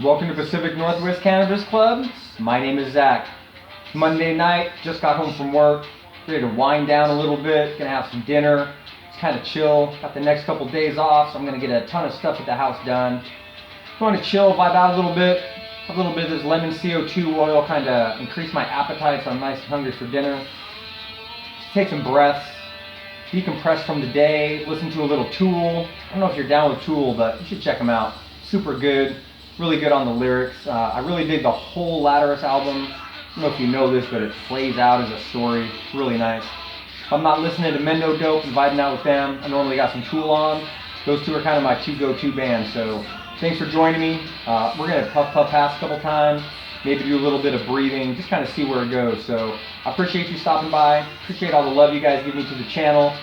Welcome to Pacific Northwest Cannabis Club. My name is Zach. Monday night, just got home from work, ready to wind down a little bit, gonna have some dinner. It's kind of chill. Got the next couple days off, so I'm gonna get a ton of stuff at the house done. Going to chill, vibe out a little bit. Have a little bit of this lemon CO2 oil, kind of increase my appetite, so I'm nice and hungry for dinner. Just take some breaths, decompress from the day, listen to a little Tool. I don't know if you're down with Tool, but you should check them out. Super good. Really good on the lyrics. I really dig the whole Lattice album. I don't know if you know this, but it plays out as a story. Really nice. If I'm not listening to Mendo Dope and vibing out with them, I normally got some Tool on. Those two are kind of my two go-to bands. So thanks for joining me. We're going to puff pass a couple times, maybe do a little bit of breathing, just kind of see where it goes. So I appreciate you stopping by. Appreciate all the love you guys give me to the channel.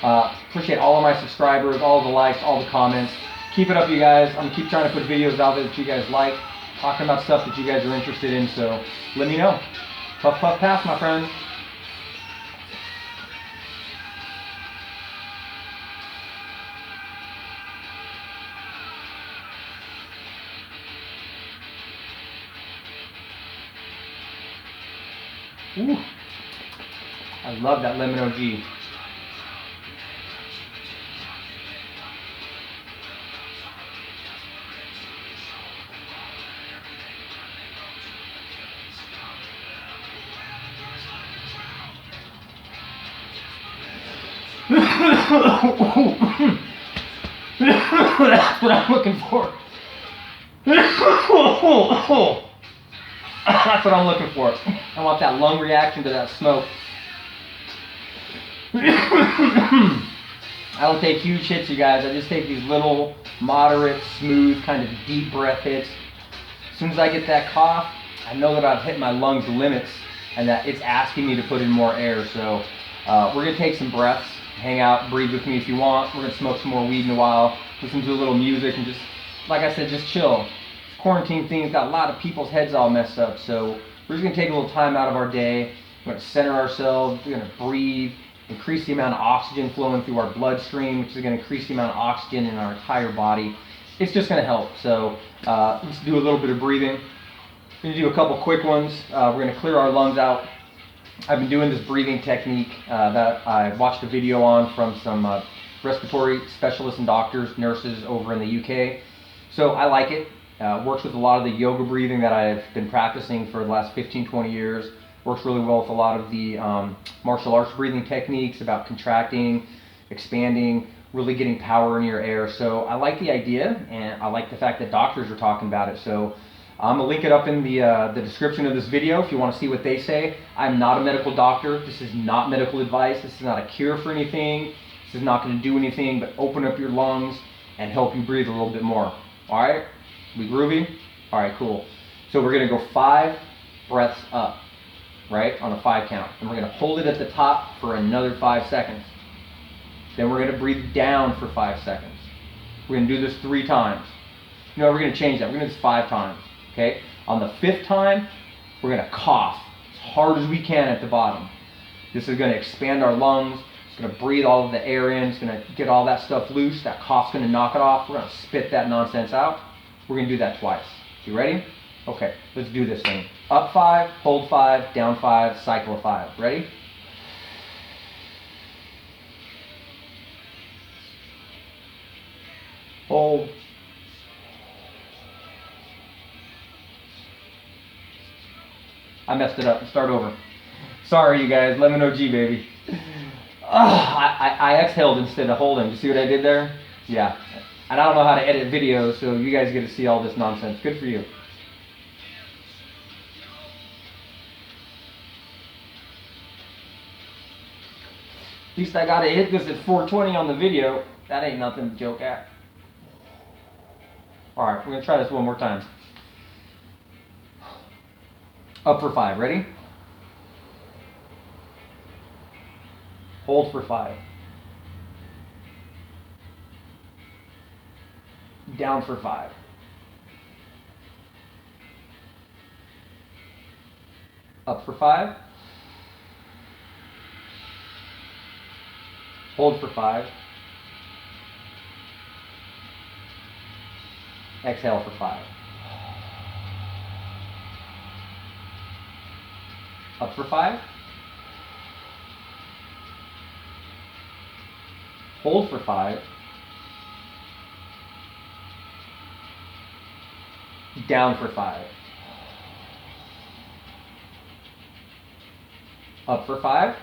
Appreciate all of my subscribers, all of the likes, all the comments. Keep it up, you guys. I'm gonna keep trying to put videos out there that you guys like, talking about stuff that you guys are interested in, so let me know. Puff pass, my friends. Ooh. I love that lemon OG. That's what I'm looking for. That's what I'm looking for. I want that lung reaction to that smoke. I don't take huge hits, you guys. I just take these little, moderate, smooth, kind of deep breath hits. As soon as I get that cough, I know that I've hit my lungs limits and that it's asking me to put in more air. So we're going to take some breaths. Hang out, breathe with me if you want. We're going to smoke some more weed in a while, listen to a little music, and just, like I said, just chill. This quarantine thing's got a lot of people's heads all messed up, so we're just going to take a little time out of our day. We're going to center ourselves. We're going to breathe, increase the amount of oxygen flowing through our bloodstream, which is going to increase the amount of oxygen in our entire body. It's just going to help. So let's do a little bit of breathing. We're going to do a couple quick ones. We're going to clear our lungs out. I've been doing this breathing technique that I watched a video on from some respiratory specialists and doctors, nurses over in the UK. So I like it. Works with a lot of the yoga breathing that I've been practicing for the last 15, 20 years. Works really well with a lot of the martial arts breathing techniques about contracting, expanding, really getting power in your air. So I like the idea, and I like the fact that doctors are talking about it. So I'm going to link it up in the description of this video if you want to see what they say. I'm not a medical doctor. This is not medical advice. This is not a cure for anything. This is not going to do anything but open up your lungs and help you breathe a little bit more. All right? We groovy? All right, cool. So we're going to go 5 breaths up, right, on a 5 count. And we're going to hold it at the top for another 5 seconds. Then we're going to breathe down for 5 seconds. We're going to do this 3 times. No, we're going to change that. We're going to do this 5 times. Okay, on the 5th time, we're going to cough as hard as we can at the bottom. This is going to expand our lungs. It's going to breathe all of the air in. It's going to get all that stuff loose. That cough's going to knock it off. We're going to spit that nonsense out. We're going to do that twice. You ready? Okay, let's do this thing. Up 5, hold 5, down 5, cycle of 5. Ready? Hold. I messed it up. Start over. Sorry, you guys. Lemon OG, baby. I exhaled instead of holding. You see what I did there? Yeah. And I don't know how to edit videos, so you guys get to see all this nonsense. Good for you. At least I got to hit this at 420 on the video. That ain't nothing to joke at. All right, we're going to try this one more time. Up for 5. Ready? Hold for 5. Down for 5. Up for 5. Hold for 5. Exhale for 5. Up for 5. Hold for 5. Down for 5. Up for 5.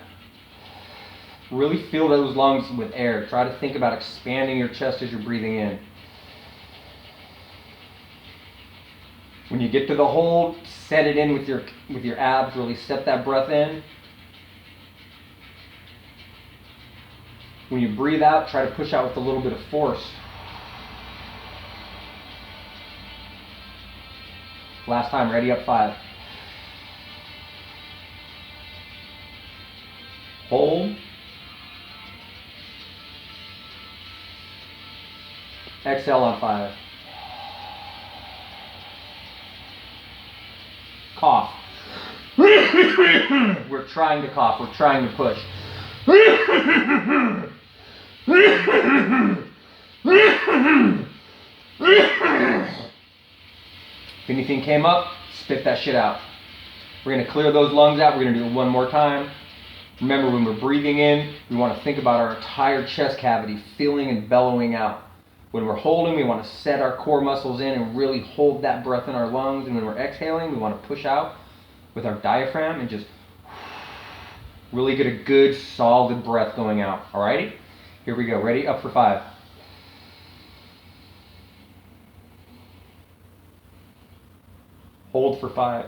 Really fill those lungs with air. Try to think about expanding your chest as you're breathing in. When you get to the hold, set it in with your abs. Really set that breath in. When you breathe out, try to push out with a little bit of force. Last time, ready, up 5. Hold. Exhale on 5. Cough. We're trying to cough. We're trying to push. If anything came up, spit that shit out. We're going to clear those lungs out. We're going to do it one more time. Remember, when we're breathing in, we want to think about our entire chest cavity filling and bellowing out. When we're holding, we want to set our core muscles in and really hold that breath in our lungs. And when we're exhaling, we want to push out with our diaphragm and just really get a good, solid breath going out. Alrighty? Here we go. Ready? Up for 5. Hold for 5.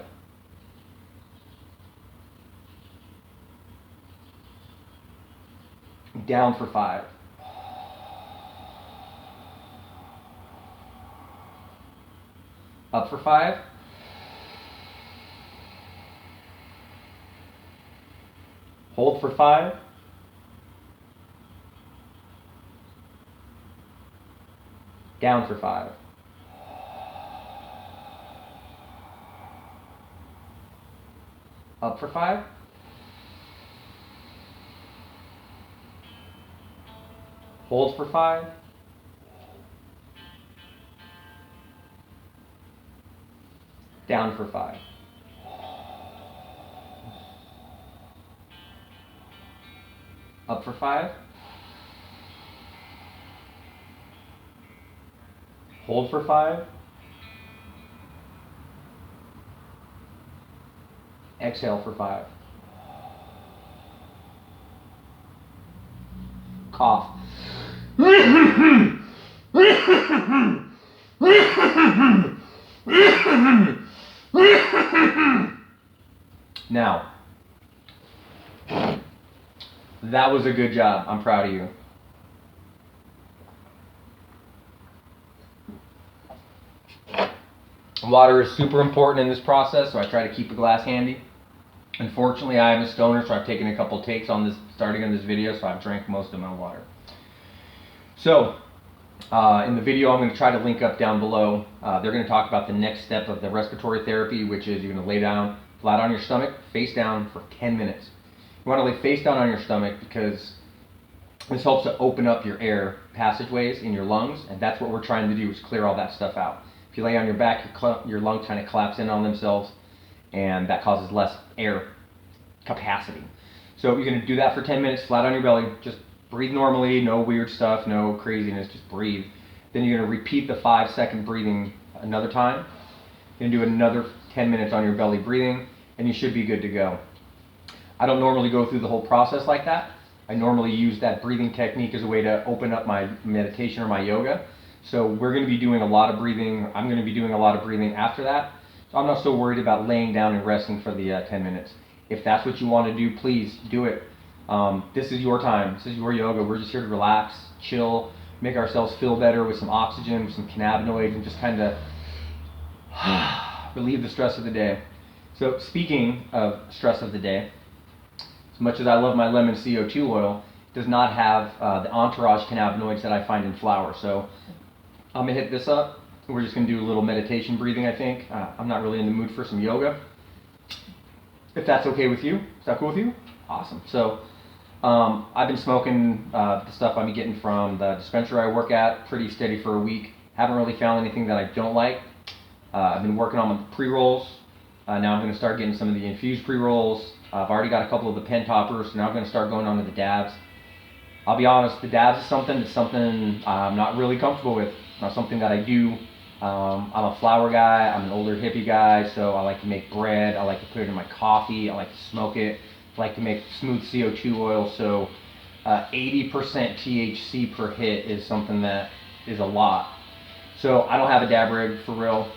Down for 5. Up for 5. Hold for 5. Down for 5. Up for 5. Hold for 5. Down for 5. Up for 5. Hold for 5. Exhale for 5. Cough. Now, that was a good job. I'm proud of you. Water is super important in this process, so I try to keep a glass handy. Unfortunately, I am a stoner, so I've taken a couple takes on this, starting on this video, so I've drank most of my water. So, in the video, I'm going to try to link up down below. They're going to talk about the next step of the respiratory therapy, which is you're going to lay down flat on your stomach, face down for 10 minutes. You want to lay face down on your stomach because this helps to open up your air passageways in your lungs, and that's what we're trying to do, is clear all that stuff out. If you lay on your back, your lungs kind of collapse in on themselves, and that causes less air capacity. So you're going to do that for 10 minutes flat on your belly. Just breathe normally, no weird stuff, no craziness, just breathe. Then you're going to repeat the 5-second breathing another time. You're going to do another 10 minutes on your belly breathing, and you should be good to go. I don't normally go through the whole process like that. I normally use that breathing technique as a way to open up my meditation or my yoga. So we're going to be doing a lot of breathing. I'm going to be doing a lot of breathing after that. So I'm not so worried about laying down and resting for the 10 minutes. If that's what you want to do, please do it. This is your time. This is your yoga. We're just here to relax, chill, make ourselves feel better with some oxygen, with some cannabinoids, and just kind of relieve the stress of the day. So speaking of stress of the day, as much as I love my lemon CO2 oil, it does not have the entourage cannabinoids that I find in flower. So I'm going to hit this up. We're just going to do a little meditation breathing, I think. I'm not really in the mood for some yoga. If that's okay with you. Is that cool with you? Awesome. So I've been smoking the stuff I'm getting from the dispensary I work at pretty steady for a week. Haven't really found anything that I don't like. I've been working on my pre-rolls. Now I'm going to start getting some of the infused pre-rolls. I've already got a couple of the pen toppers, so now I'm going to start going on to the dabs. I'll be honest, the dabs is something I'm not really comfortable with. Not something that I do. I'm a flour guy, I'm an older hippie guy, so I like to make bread, I like to put it in my coffee, I like to smoke it, I like to make smooth CO2 oil, so 80% THC per hit is something that is a lot. So I don't have a dab rig for real.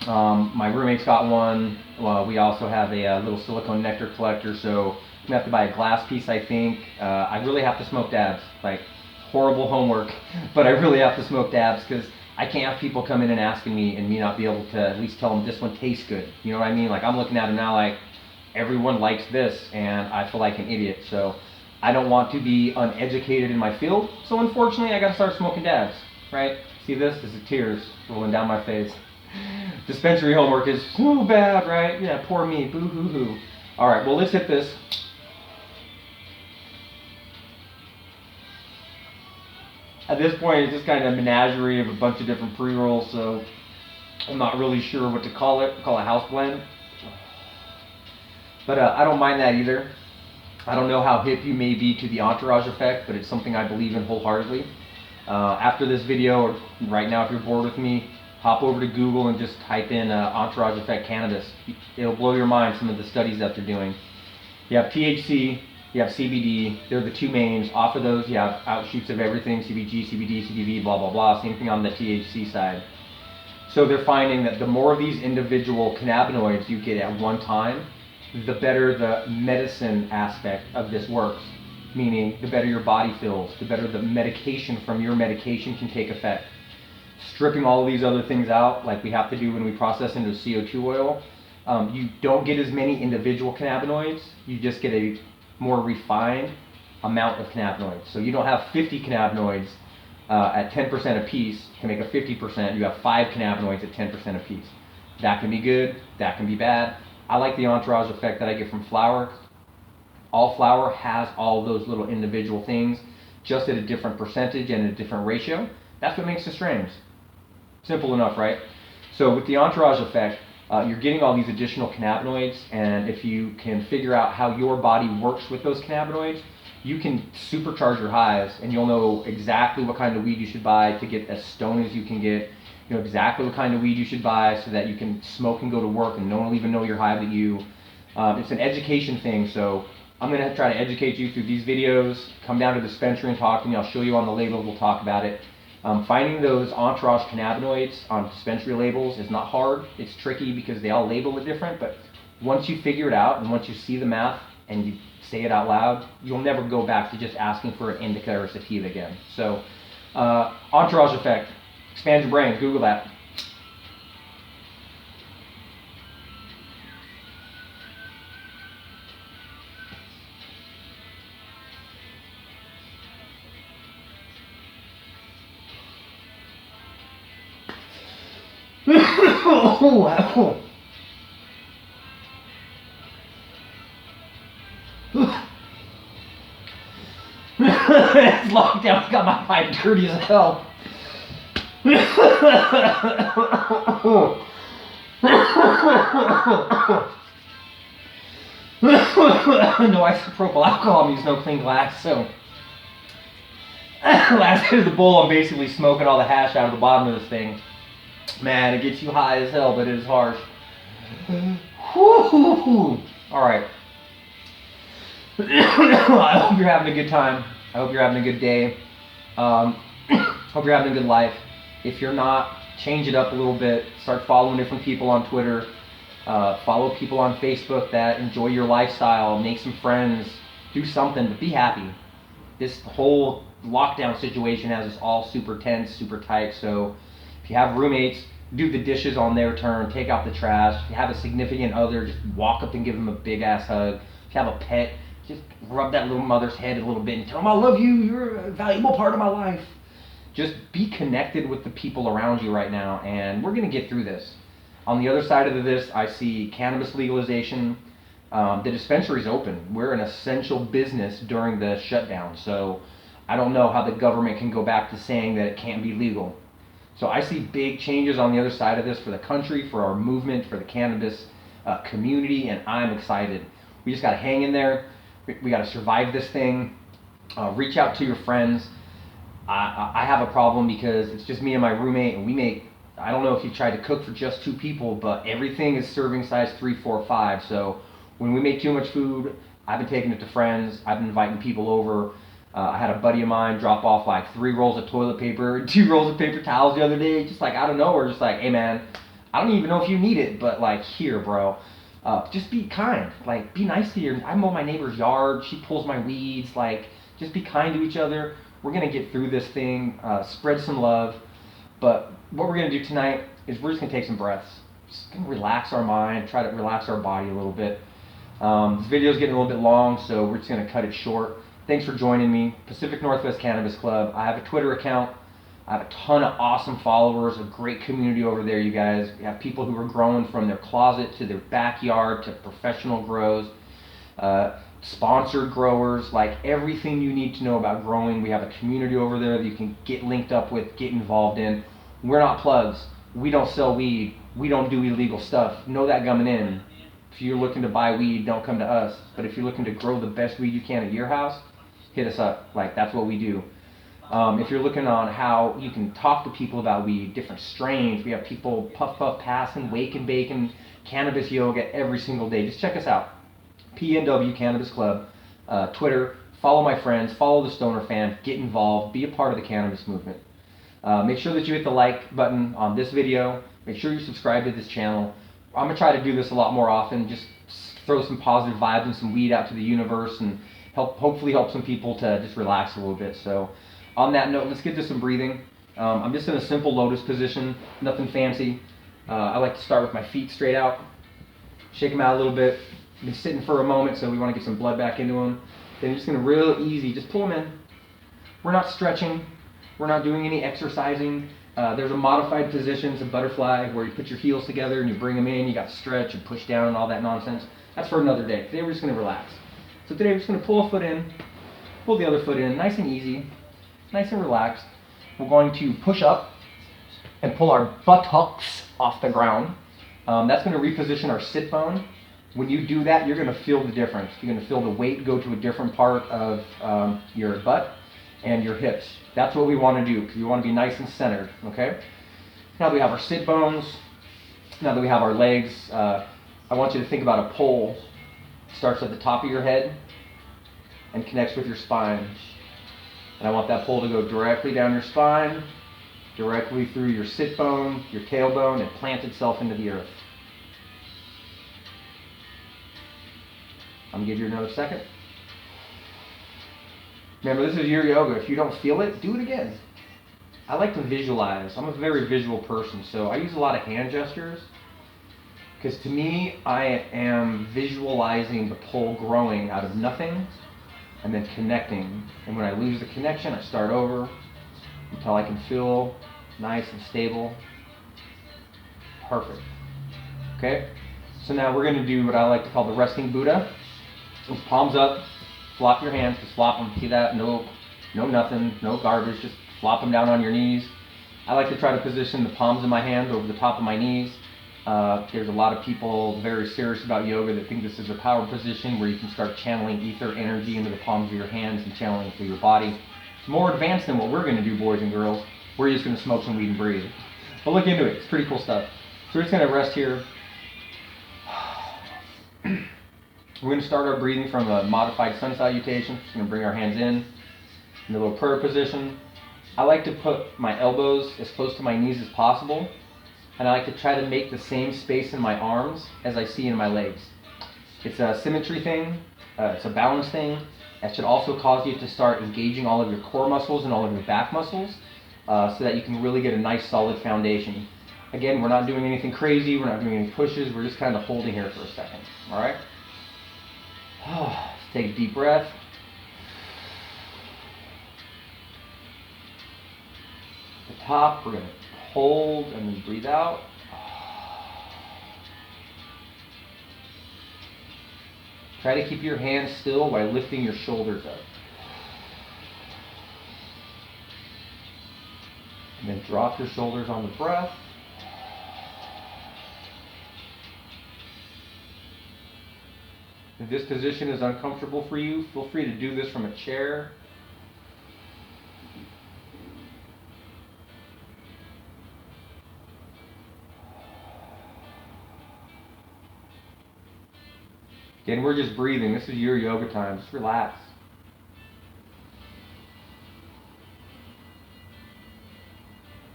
My roommate's got one. Well, we also have a little silicone nectar collector, so I'm gonna have to buy a glass piece, I think. I really have to smoke dabs. Like, horrible homework, but I really have to smoke dabs because I can't have people come in and asking me and me not be able to at least tell them this one tastes good. You know what I mean? Like, I'm looking at them now like, everyone likes this, and I feel like an idiot. So I don't want to be uneducated in my field. So unfortunately, I gotta start smoking dabs, right? See this? This is tears rolling down my face. Dispensary homework is so bad, right? Yeah, poor me, boo hoo hoo. All right, well, let's hit this. At this point, it's just kind of a menagerie of a bunch of different pre-rolls, so I'm not really sure what to call it. Call it house blend. But I don't mind that either. I don't know how hip you may be to the entourage effect, but it's something I believe in wholeheartedly. After this video, or right now if you're bored with me, hop over to Google and just type in entourage effect cannabis. It'll blow your mind, some of the studies that they're doing. You have THC, you have CBD, they're the two mains. Off of those you have outshoots of everything, CBG, CBD, CBV, blah, blah, blah. Same thing on the THC side. So they're finding that the more of these individual cannabinoids you get at one time, the better the medicine aspect of this works. Meaning, the better your body feels, the better the medication from your medication can take effect. Stripping all of these other things out, like we have to do when we process into CO2 oil, you don't get as many individual cannabinoids, you just get a more refined amount of cannabinoids. So you don't have 50 cannabinoids at 10% a piece to make a 50%, you have 5 cannabinoids at 10% a piece. That can be good, that can be bad. I like the entourage effect that I get from flour. All flour has all those little individual things, just at a different percentage and a different ratio. That's what makes the strains. Simple enough, right? So with the entourage effect, you're getting all these additional cannabinoids, and if you can figure out how your body works with those cannabinoids, you can supercharge your highs, and you'll know exactly what kind of weed you should buy to get as stoned as you can get. You know exactly what kind of weed you should buy so that you can smoke and go to work and no one will even know you're high but you. It's an education thing, so I'm going to try to educate you through these videos. Come down to the dispensary and talk to me. I'll show you on the label. We'll talk about it. Finding those entourage cannabinoids on dispensary labels is not hard. It's tricky because they all label it different, but once you figure it out and once you see the math and you say it out loud, you'll never go back to just asking for an indica or sativa again. So, entourage effect. Expand your brain. Google that. It's lockdown. Got my pipe dirty as hell. No isopropyl alcohol means no clean glass, so last hit of the bowl, I'm basically smoking all the hash out of the bottom of this thing. Man, it gets you high as hell, but it is harsh. Alright. I hope you're having a good time. I hope you're having a good day. Hope you're having a good life. If you're not, change it up a little bit. Start following different people on Twitter. Follow people on Facebook that enjoy your lifestyle. Make some friends. Do something, but be happy. This whole lockdown situation has us all super tense, super tight. So if you have roommates, do the dishes on their turn. Take out the trash. If you have a significant other, just walk up and give them a big ass hug. If you have a pet, just rub that little mother's head a little bit and tell them I love you. You're a valuable part of my life. Just be connected with the people around you right now, and we're going to get through this. On the other side of this, I see cannabis legalization. The dispensary's open. We're an essential business during the shutdown, so I don't know how the government can go back to saying that it can't be legal. So I see big changes on the other side of this for the country, for our movement, for the cannabis community, and I'm excited. We just got to hang in there. We got to survive this thing. Reach out to your friends. I have a problem because it's just me and my roommate, and we make, I don't know if you tried to cook for just 2 people, but everything is serving size 3, 4, 5. So when we make too much food, I've been taking it to friends. I've been inviting people over. I had a buddy of mine drop off like 3 rolls of toilet paper, 2 rolls of paper towels the other day, just like out of nowhere, just like, hey man, I don't even know if you need it, but like, here, bro. Just be kind, like be nice to your, I mow my neighbor's yard, she pulls my weeds, like just be kind to each other. We're gonna get through this thing, spread some love, but what we're gonna do tonight is we're just gonna take some breaths. Just gonna relax our mind, try to relax our body a little bit. This video is getting a little bit long, so we're just gonna cut it short. Thanks for joining me, Pacific Northwest Cannabis Club. I have a Twitter account. I have a ton of awesome followers, a great community over there, you guys. We have people who are growing from their closet to their backyard to professional grows, sponsored growers, like everything you need to know about growing. We have a community over there that you can get linked up with, get involved in. We're not plugs. We don't sell weed. We don't do illegal stuff. Know that coming in. If you're looking to buy weed, don't come to us. But if you're looking to grow the best weed you can at your house, hit us up. Like, that's what we do. If you're looking on how you can talk to people about weed, different strains, we have people puff passing, wake and baking, cannabis yoga every single day. Just check us out. PNW Cannabis Club, Twitter. Follow my friends, follow the Stoner Fan, get involved, be a part of the cannabis movement. Make sure that you hit the like button on this video. Make sure you subscribe to this channel. I'm gonna try to do this a lot more often. Just throw some positive vibes and some weed out to the universe, and hopefully help some people to just relax a little bit. So on that note, let's get to some breathing. I'm just in a simple lotus position, nothing fancy. I like to start with my feet straight out, shake them out a little bit. Been sitting for a moment, so we want to get some blood back into them. Then you're just gonna real easy, just pull them in. We're not stretching, we're not doing any exercising. There's a modified position, it's a butterfly, where you put your heels together and you bring them in, you got to stretch and push down and all that nonsense. That's for another day. Today we're just gonna relax. So today we're just gonna pull a foot in, pull the other foot in, nice and easy, nice and relaxed. We're going to push up and pull our buttocks off the ground. That's gonna reposition our sit bone. When you do that, you're going to feel the difference. You're going to feel the weight go to a different part of your butt and your hips. That's what we want to do, because you want to be nice and centered, okay? Now that we have our sit bones, now that we have our legs, I want you to think about a pole. It starts at the top of your head and connects with your spine. And I want that pole to go directly down your spine, directly through your sit bone, your tailbone, and plant itself into the earth. I'm gonna give you another second. Remember, this is your yoga. If you don't feel it, do it again. I like to visualize. I'm a very visual person, so I use a lot of hand gestures, because to me, I am visualizing the pole growing out of nothing and then connecting. And when I lose the connection, I start over until I can feel nice and stable. Perfect. Okay? So now we're gonna do what I like to call the resting Buddha. Palms up, flop your hands, just flop them. See that? No nothing, no garbage, just flop them down on your knees. I like to try to position the palms of my hands over the top of my knees. There's a lot of people very serious about yoga that think this is a power position where you can start channeling ether energy into the palms of your hands and channeling it through your body. It's more advanced than what we're going to do, boys and girls. We're just going to smoke some weed and breathe. But look into it. It's pretty cool stuff. So we're just going to rest here. We're going to start our breathing from a modified sun salutation. Just going to bring our hands in a little prayer position. I like to put my elbows as close to my knees as possible, and I like to try to make the same space in my arms as I see in my legs. It's a symmetry thing, it's a balance thing. That should also cause you to start engaging all of your core muscles and all of your back muscles, so that you can really get a nice solid foundation. Again, we're not doing anything crazy, we're not doing any pushes, we're just kind of holding here for a second, all right? Let's take a deep breath. At the top, we're going to hold and then breathe out. Try to keep your hands still while lifting your shoulders up. And then drop your shoulders on the breath. If this position is uncomfortable for you, feel free to do this from a chair. Again, we're just breathing. This is your yoga time. Just relax.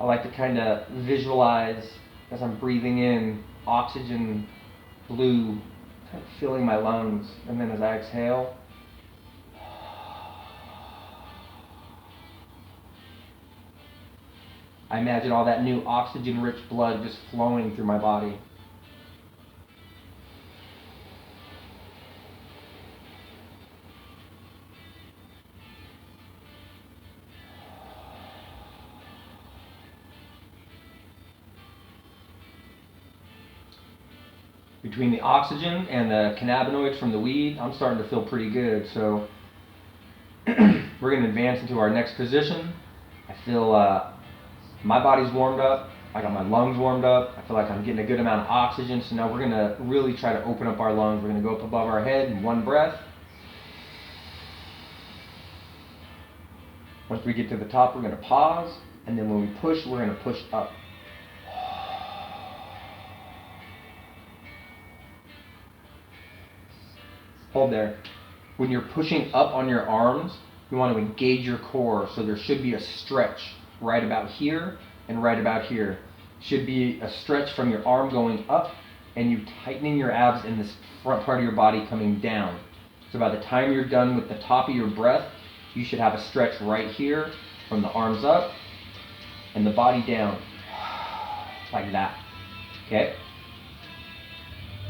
I like to kind of visualize as I'm breathing in oxygen, blue, kind of filling my lungs. And then as I exhale, I imagine all that new oxygen-rich blood just flowing through my body. Between the oxygen and the cannabinoids from the weed, I'm starting to feel pretty good. So we're going to advance into our next position. I feel my body's warmed up. I got my lungs warmed up. I feel like I'm getting a good amount of oxygen. So now we're going to really try to open up our lungs. We're going to go up above our head in one breath. Once we get to the top, we're going to pause. And then when we push, we're going to push up. Hold there. When you're pushing up on your arms, you want to engage your core. So there should be a stretch right about here and right about here. Should be a stretch from your arm going up and you tightening your abs in this front part of your body coming down. So by the time you're done with the top of your breath, you should have a stretch right here from the arms up and the body down. Like that. Okay?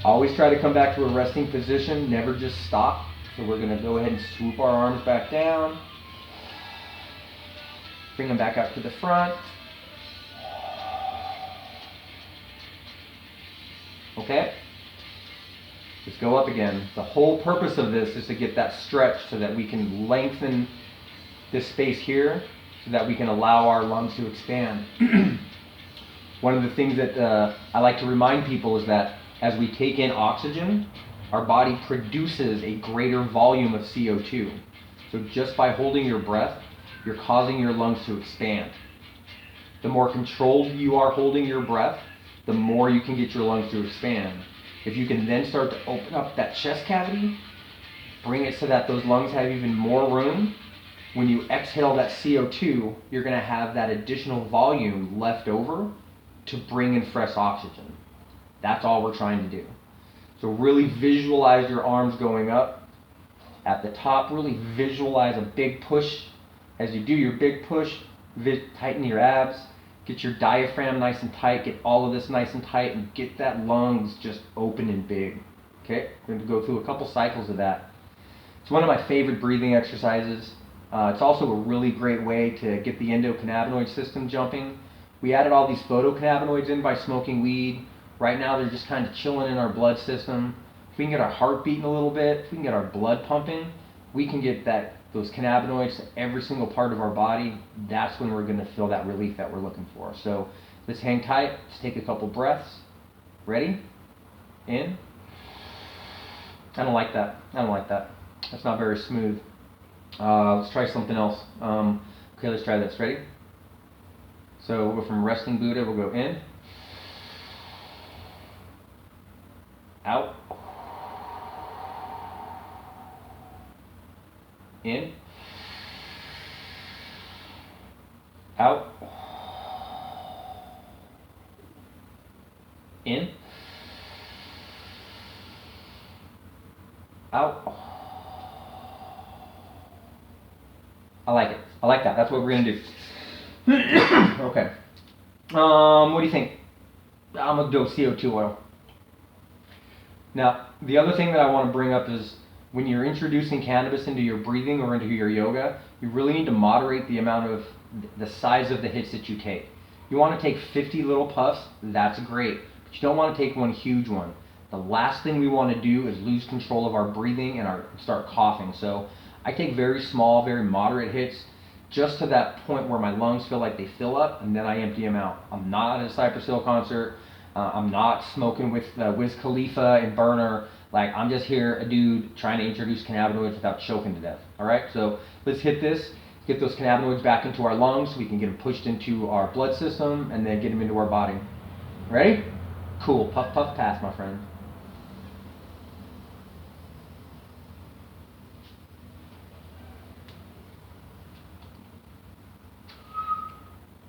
Always try to come back to a resting position, never just stop. So we're going to go ahead and swoop our arms back down. Bring them back up to the front. Okay? Just go up again. The whole purpose of this is to get that stretch so that we can lengthen this space here so that we can allow our lungs to expand. One of the things that I like to remind people is that as we take in oxygen, our body produces a greater volume of CO2. So just by holding your breath, you're causing your lungs to expand. The more controlled you are holding your breath, the more you can get your lungs to expand. If you can then start to open up that chest cavity, bring it so that those lungs have even more room, when you exhale that CO2, you're going to have that additional volume left over to bring in fresh oxygen. That's all we're trying to do. So really visualize your arms going up. At the top, really visualize a big push. As you do your big push, tighten your abs, get your diaphragm nice and tight, get all of this nice and tight, and get that lungs just open and big. Okay, we're going to go through a couple cycles of that. It's one of my favorite breathing exercises. It's also a really great way to get the endocannabinoid system jumping. We added all these photocannabinoids in by smoking weed. Right now they're just kind of chilling in our blood system. If we can get our heart beating a little bit, if we can get our blood pumping, we can get those cannabinoids to every single part of our body. That's when we're going to feel that relief that we're looking for. So let's hang tight. Let's take a couple breaths. Ready? In. I don't like that. That's not very smooth. Let's try something else. Okay, let's try this. Ready? So we'll go from resting Buddha. We'll go in. Out. In. Out. In. Out. I like it. I like that. That's what we're going to do. Okay. What do you think? I'm going to do CO2 oil. Now, the other thing that I want to bring up is when you're introducing cannabis into your breathing or into your yoga, you really need to moderate the amount of the size of the hits that you take. You want to take 50 little puffs, that's great, but you don't want to take one huge one. The last thing we want to do is lose control of our breathing and start coughing. So I take very small, very moderate hits just to that point where my lungs feel like they fill up and then I empty them out. I'm not at a Cypress Hill concert. I'm not smoking with Wiz Khalifa and Burner. Like, I'm just here, a dude trying to introduce cannabinoids without choking to death. All right, so let's hit this. Get those cannabinoids back into our lungs so we can get them pushed into our blood system and then get them into our body. Ready? Cool. Puff, puff, pass, my friend.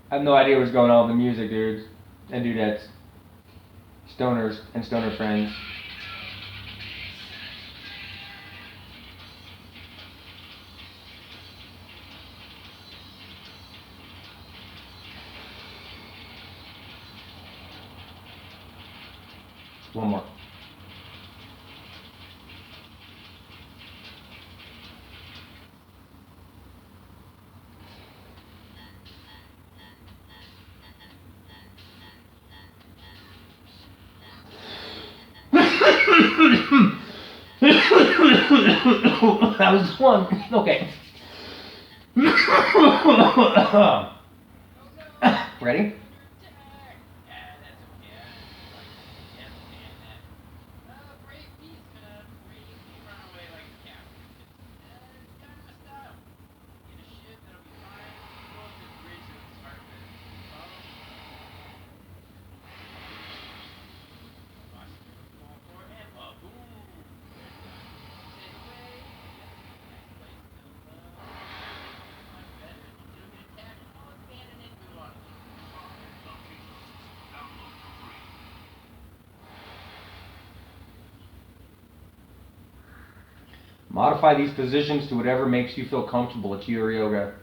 I have no idea what's going on with the music, dudes and dudettes. Stoners and stoner friends. One more. That was one. Okay. Ready? Modify these positions to whatever makes you feel comfortable. It's your yoga.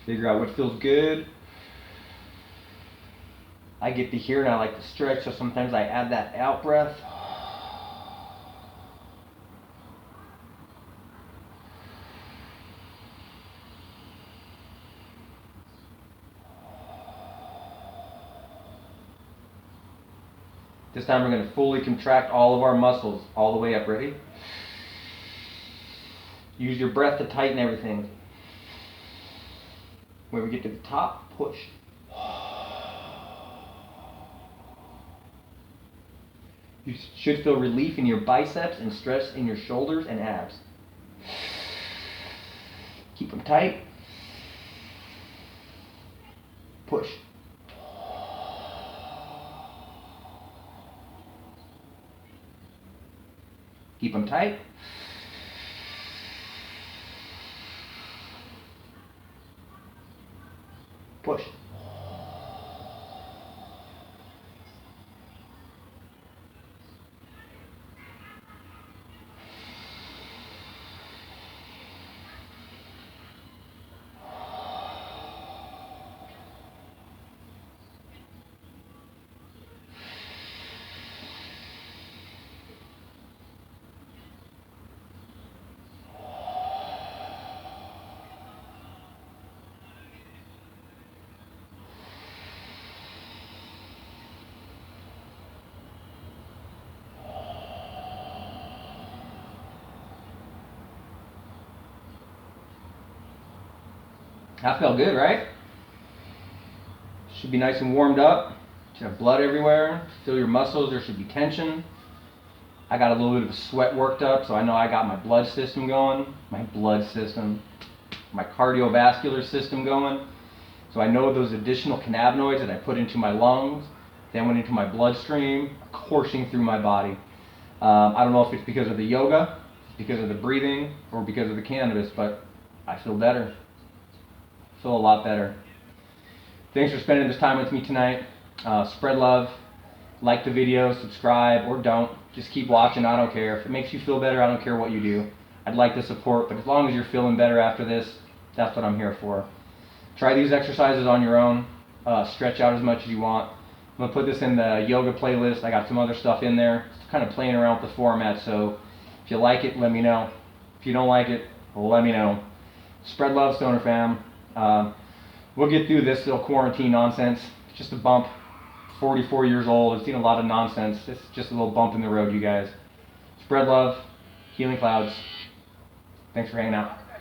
Figure out what feels good. I get to here and I like to stretch, so sometimes I add that out breath. This time we're going to fully contract all of our muscles all the way up. Ready? Use your breath to tighten everything. When we get to the top, push. You should feel relief in your biceps and stress in your shoulders and abs. Keep them tight. Push. Keep them tight. Push. That felt good, right? Should be nice and warmed up. Should have blood everywhere. Feel your muscles, there should be tension. I got a little bit of a sweat worked up, so I know I got my blood system going. My blood system. My cardiovascular system going. So I know those additional cannabinoids that I put into my lungs, then went into my bloodstream, coursing through my body. I don't know if it's because of the yoga, because of the breathing, or because of the cannabis, but I feel better. Feel a lot better. Thanks for spending this time with me tonight. Spread love, like the video, subscribe, or don't. Just keep watching, I don't care. If it makes you feel better, I don't care what you do. I'd like the support, but as long as you're feeling better after this, that's what I'm here for. Try these exercises on your own. Stretch out as much as you want. I'm going to put this in the yoga playlist. I got some other stuff in there. It's kind of playing around with the format, so if you like it, let me know. If you don't like it, let me know. Spread love, Stoner fam. We'll get through this little quarantine nonsense. It's just a bump. 44 years old. I've seen a lot of nonsense. It's just a little bump in the road, you guys. Spread love. Healing clouds. Thanks for hanging out.